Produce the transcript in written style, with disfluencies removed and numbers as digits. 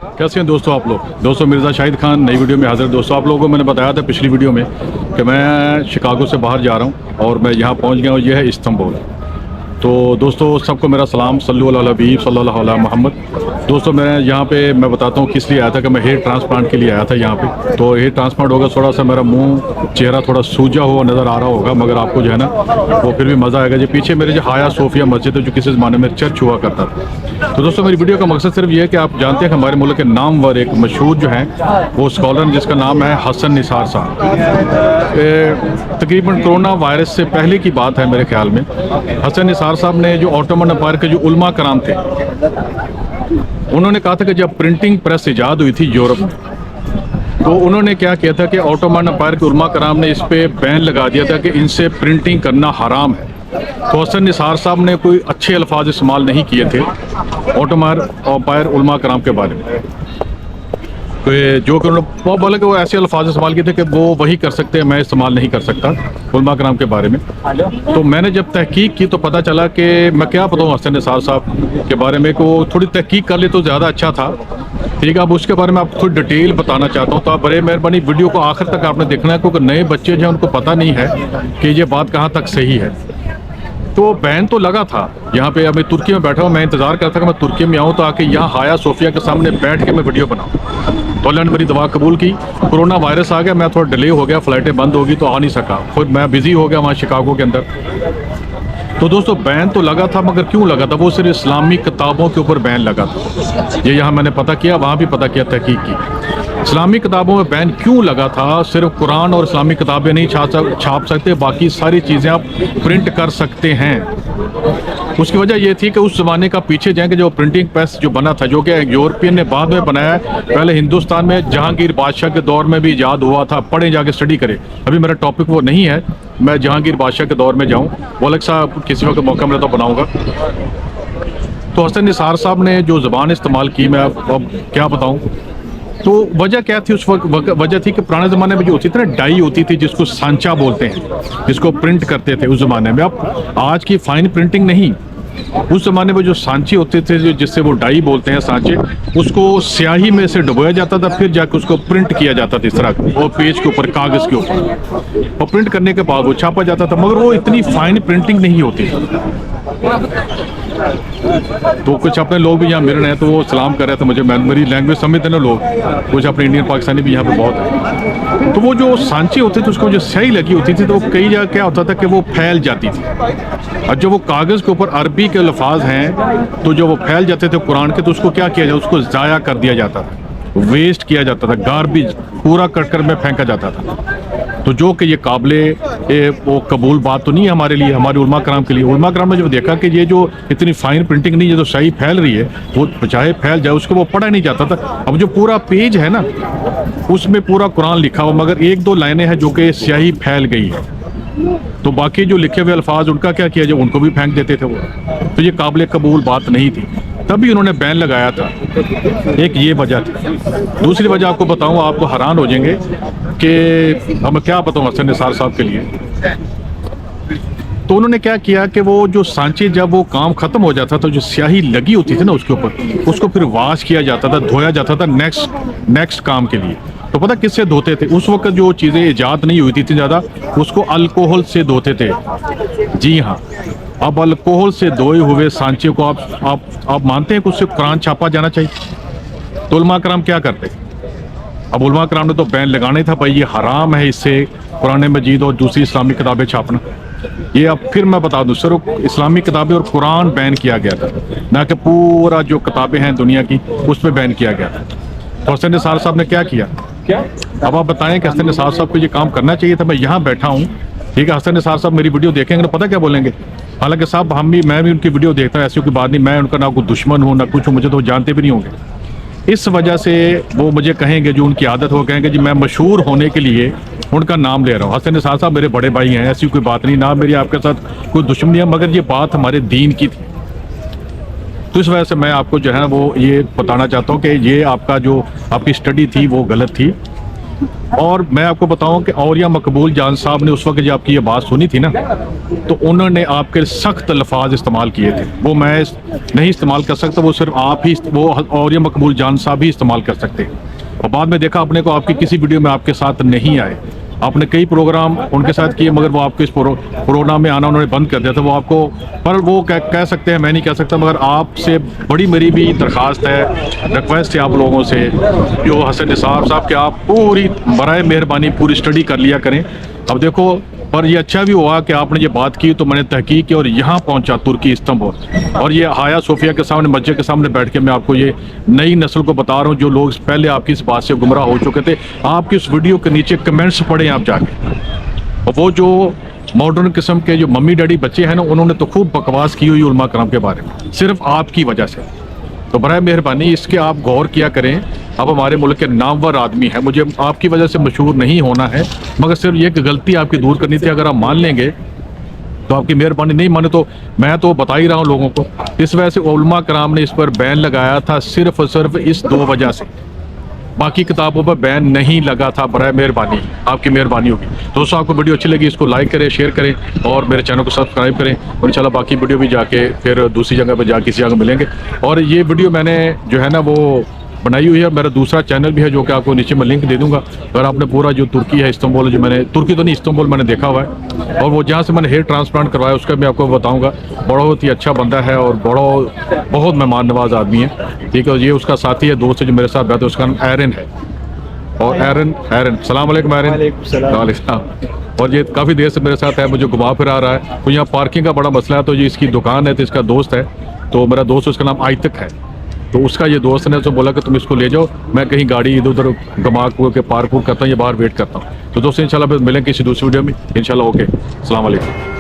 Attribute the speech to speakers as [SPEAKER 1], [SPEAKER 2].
[SPEAKER 1] कैसे हैं दोस्तों आप लोग। दोस्तों मिर्ज़ा शाहिद खान नई वीडियो में हाजिर। दोस्तों आप लोगों को मैंने बताया था पिछली वीडियो में कि मैं शिकागो से बाहर जा रहा हूं और मैं यहां पहुंच गया हूं। यह है इस्तांबुल। तो दोस्तों सबको मेरा सलाम, सल्लल्लाहु अलैहि हबीब सल्लल्लाहु अलैहि मोहम्मद। दोस्तों मैं बताता हूँ किस लिए आया था कि मैं हेयर ट्रांसप्लांट के लिए आया था यहाँ पे। तो हेयर ट्रांसप्लांट होगा, थोड़ा सा मेरा मुंह चेहरा थोड़ा सूजा हुआ नज़र आ रहा होगा, मगर आपको जो है ना वो फिर भी मज़ा आएगा। जो पीछे मेरे जो हाया सोफिया मस्जिद है जो किसी ज़माने में चर्च हुआ करता था। तो दोस्तों मेरी वीडियो का मकसद सिर्फ ये है कि आप जानते हैं कि हमारे मुल्क के नामवर एक मशहूर जो हैं वो स्कॉलर जिसका नाम है हसन निसार साहब। तकरीबन कोरोना वायरस से पहले की बात है मेरे ख्याल में। हसन निसार साहब ने जो ऑटोमन एम्पायर के जो उलमा कराम थे, उन्होंने कहा था कि जब प्रिंटिंग प्रेस ईजाद हुई थी यूरोप में, तो उन्होंने क्या किया था कि ऑटोमन एम्पायर के उलमा कराम ने इस पे बैन लगा दिया था कि इनसे प्रिंटिंग करना हराम है। तो हसन निसार साहब ने कोई अच्छे अल्फाज इस्तेमाल नहीं किए थे ऑटोमन एम्पायर उलमा कराम के बारे में। जो कि उन्होंने वो बोला कि वो ऐसे अल्फाज इस्तेमाल किए थे कि वो वही कर सकते हैं, मैं इस्तेमाल नहीं कर सकता उलमा कराम के बारे में। तो मैंने जब तहकीक की तो पता चला कि मैं क्या बताऊँ हसन निसार साहब के बारे में, कि वो थोड़ी तहकीक कर ले तो ज़्यादा अच्छा था। ठीक है, अब उसके बारे में आपको थोड़ी डिटेल बताना चाहता हूँ। तो आप बड़े मेहरबानी वीडियो को आखिर तक आपने देखना है, क्योंकि नए बच्चे जो हैं उनको पता नहीं है कि ये बात कहाँ तक सही है। तो बैन तो लगा था यहाँ पे। अभी तुर्की में बैठा हूँ, मैं इंतज़ार करता कि मैं तुर्की में आऊँ तो आके यहाँ हाया सोफिया के सामने बैठ के मैं वीडियो बनाऊँ। तो अल्लाह ने मेरी दुआ कबूल की। कोरोना वायरस आ गया, मैं थोड़ा डिले हो गया, फ़्लाइटें बंद होगी तो आ नहीं सका, फिर मैं बिज़ी हो गया वहाँ शिकागो के अंदर। तो दोस्तों बैन तो लगा था, मगर क्यों लगा था? वो सिर्फ इस्लामी किताबों के ऊपर बैन लगा था। ये यहाँ मैंने पता किया, वहाँ भी पता किया, तहकीक की। इस्लामी किताबों में बैन क्यों लगा था? सिर्फ कुरान और इस्लामी किताबें नहीं छाप सकते, बाकी सारी चीज़ें आप प्रिंट कर सकते हैं। उसकी वजह यह थी कि उस ज़माने का पीछे जाएंगे जो प्रिंटिंग प्रेस जो बना था, जो कि यूरोपियन ने बाद में बनाया, पहले हिंदुस्तान में जहांगीर बादशाह के दौर में भी ईजाद हुआ था। पढ़ें, जाके स्टडी करें। अभी मेरा टॉपिक वो नहीं है, मैं जहांगीर बादशाह के दौर में जाऊँ, वो अलग सा किसी वक्त मौका मिला तो बनाऊँगा। तो हसन निसार साहब ने जो ज़बान इस्तेमाल की, मैं अब क्या बताऊँ। तो वजह क्या थी उस वक्त? वजह थी कि पुराने ज़माने में जो होती थी ना, डाई होती थी जिसको सांचा बोलते हैं, जिसको प्रिंट करते थे उस ज़माने में। अब आज की फाइन प्रिंटिंग नहीं, उस ज़माने में जो सांचे होते थे, जो जिससे वो डाई बोलते हैं सांचे, उसको स्याही में से डुबोया जाता था, फिर जाकर उसको प्रिंट किया जाता था इस तरह, और पेज के ऊपर, कागज़ के ऊपर, और प्रिंट करने के बाद वो छापा जाता था। मगर वो इतनी फाइन प्रिंटिंग नहीं होती। तो कुछ अपने लोग भी यहाँ मिल रहे हैं, तो वो सलाम कर रहे थे मुझे, मेरी लैंग्वेज समझते ना लोग, कुछ अपने इंडियन पाकिस्तानी भी यहाँ पे बहुत है। तो वो जो सांचे होते थे उसको जो स्याही लगी होती थी, तो कई जगह क्या होता था कि वो फैल जाती थी। और जो वो कागज़ के ऊपर अरबी के अल्फाज हैं, तो जो वो फैल जाते थे कुरान के, तो उसको क्या किया जाए, उसको ज़ाया कर दिया जाता था, वेस्ट किया जाता था, गार्बेज पूरा कट कर में फेंका जाता था। तो जो कि ये काबिले वो कबूल बात तो नहीं है हमारे लिए, हमारे उलमा कराम के लिए। उलमा कराम ने जब देखा कि ये जो इतनी फाइन प्रिंटिंग नहीं है, जो सही फैल रही है, वो चाहे फैल जाए, उसको वो पढ़ा नहीं जाता था। अब जो पूरा पेज है ना, उसमें पूरा कुरान लिखा हुआ, मगर एक दो लाइनें हैं जो कि स्याही फैल गई है, तो बाकी जो लिखे हुए अल्फाज उनका क्या किया जाए, उनको भी फेंक देते थे वो। तो ये काबिल कबूल बात नहीं थी, तभी उन्होंने बैन लगाया था। एक ये वजह थी। दूसरी वजह आपको बताऊं, आपको हैरान हो जाएंगे कि हम क्या बताऊं हसन निसार साहब के लिए। तो उन्होंने क्या किया कि वो जो सांचे, जब वो काम ख़त्म हो जाता था, जो स्याही लगी होती थी ना उसके ऊपर, उसको फिर वॉश किया जाता था, धोया जाता था नेक्स्ट काम के लिए। तो पता किससे धोते थे? उस वक्त जो चीज़ें ईजाद नहीं हुई थी इतनी ज़्यादा, उसको अल्कोहल से धोते थे। जी हाँ, अब अल्कोहल से धोए हुए सांचे को आप मानते हैं कि उससे कुरान छापा जाना चाहिए? तो उलमा कराम क्या करते? अब उलमा कराम ने तो बैन लगाना ही था, भाई ये हराम है इससे कुरान मजीद और दूसरी इस्लामी किताबें छापना। ये अब फिर मैं बता दूं, सिर्फ इस्लामी किताबें और कुरान बैन किया गया था, ना कि पूरा जो किताबें हैं दुनिया की उस पर बैन किया गया था। तो हसन निसार साहब ने क्या किया? अब आप बताएं कि हसन निसार साहब को ये काम करना चाहिए था। मैं यहाँ बैठा हूँ, ठीक है, हसन निसार साहब मेरी वीडियो देखेंगे तो पता क्या बोलेंगे? हालांकि साहब मैं भी उनकी वीडियो देखता हूँ, ऐसी कोई बात नहीं, मैं उनका ना कोई दुश्मन हूँ ना कुछ हूँ, मुझे तो जानते भी नहीं होंगे। इस वजह से वो मुझे कहेंगे, जो उनकी आदत हो, कहेंगे जी मैं मशहूर होने के लिए उनका नाम ले रहा हूँ। हसन निसार साहब मेरे बड़े भाई हैं, ऐसी कोई बात नहीं, ना मेरी आपके साथ कोई दुश्मनी है, मगर ये बात हमारे दीन की थी। तो इस वजह से मैं आपको जो है वो ये बताना चाहता हूँ कि ये आपका जो आपकी स्टडी थी वो गलत थी। اور میں آپ کو بتاؤں کہ اولیاء مقبول جان صاحب نے اس وقت جب آپ کی یہ بات سنی تھی نا تو انہوں نے آپ کے سخت الفاظ استعمال کیے تھے، وہ میں نہیں استعمال کر سکتا، وہ صرف آپ ہی، وہ اولیاء مقبول جان صاحب ہی استعمال کر سکتے ہیں۔ اور بعد میں دیکھا اپنے کو آپ کی کسی ویڈیو میں آپ کے ساتھ نہیں آئے، آپ نے کئی پروگرام ان کے ساتھ کیے مگر وہ آپ کے اس پروگرام میں آنا انہوں نے بند کر دیا تھا، وہ آپ کو، پر وہ کہہ سکتے ہیں، میں نہیں کہہ سکتا، مگر آپ سے بڑی میری بھی درخواست ہے، ریکویسٹ ہے آپ لوگوں سے، جو حسن نثار صاحب، کہ آپ پوری برائے مہربانی پوری اسٹڈی کر لیا کریں۔ اب دیکھو، پر یہ اچھا بھی ہوا کہ آپ نے یہ بات کی تو میں نے تحقیق کی اور یہاں پہنچا ترکی استنبول، اور یہ ہایا صوفیہ کے سامنے، مسجد کے سامنے بیٹھ کے میں آپ کو یہ نئی نسل کو بتا رہا ہوں جو لوگ پہلے آپ کی اس بات سے گمراہ ہو چکے تھے۔ آپ کی اس ویڈیو کے نیچے کمنٹس پڑھیں آپ جا کے، اور وہ جو ماڈرن قسم کے جو ممی ڈیڈی بچے ہیں نا، انہوں نے تو خوب بکواس کی ہوئی علماء کرام کے بارے میں صرف آپ کی وجہ سے۔ تو برائے مہربانی اس کے آپ غور کیا کریں۔ اب ہمارے ملک کے نامور آدمی ہیں، مجھے آپ کی وجہ سے مشہور نہیں ہونا ہے، مگر صرف یہ کہ غلطی آپ کی دور کرنی تھی، اگر آپ مان لیں گے تو آپ کی مہربانی، نہیں مانے تو میں تو بتا ہی رہا ہوں لوگوں کو۔ اس وجہ سے علماء کرام نے اس پر بین لگایا تھا، صرف اور صرف اس 2 وجہ سے، باقی کتابوں پر بین نہیں لگا تھا۔ برائے مہربانی آپ کی مہربانی ہوگی۔ دوستوں، آپ کو ویڈیو اچھی لگی اس کو لائک کریں، شیئر کریں اور میرے چینل کو سبسکرائب کریں، اور انشاءاللہ باقی ویڈیو بھی جا کے پھر دوسری جگہ پہ جا کسی جگہ ملیں گے۔ اور یہ ویڈیو میں نے جو ہے نا وہ بنائی ہوئی ہے، میرا دوسرا چینل بھی ہے جو کہ آپ کو نیچے میں لنک دے دوں گا، اگر آپ نے پورا جو ترکی ہے استنبول، جو میں نے ترکی تو نہیں استنبول میں نے دیکھا ہوا ہے، اور وہ جہاں سے میں نے ہیئر ٹرانسپلانٹ کروایا اس کا بھی آپ کو بتاؤں گا۔ بہت ہی اچھا بندہ ہے اور بہت مہمان نواز آدمی ہے، ٹھیک ہے۔ یہ اس کا ساتھی ہے، دوست ہے جو میرے ساتھ بیٹھا ہے، اس کا نام ایرن ہے۔ اور ایرن السلام علیکم ایرن۔ وعلیکم السلام۔ اور یہ کافی دیر سے میرے ساتھ ہے، مجھے گھما پھرا رہا ہے، تو یہاں پارکنگ کا بڑا مسئلہ ہے، تو یہ اس کی دکان ہے، تو اس کا دوست ہے، تو میرا دوست اس کا نام آئتک ہے، تو اس کا یہ دوست نے تو بولا کہ تم اس کو لے جاؤ، میں کہیں گاڑی ادھر ادھر گھما کے پارک کرتا ہوں یا باہر ویٹ کرتا ہوں۔ تو دوستوں انشاءاللہ پھر ملیں کسی دوسری ویڈیو میں انشاءاللہ۔ اوکے، السلام علیکم۔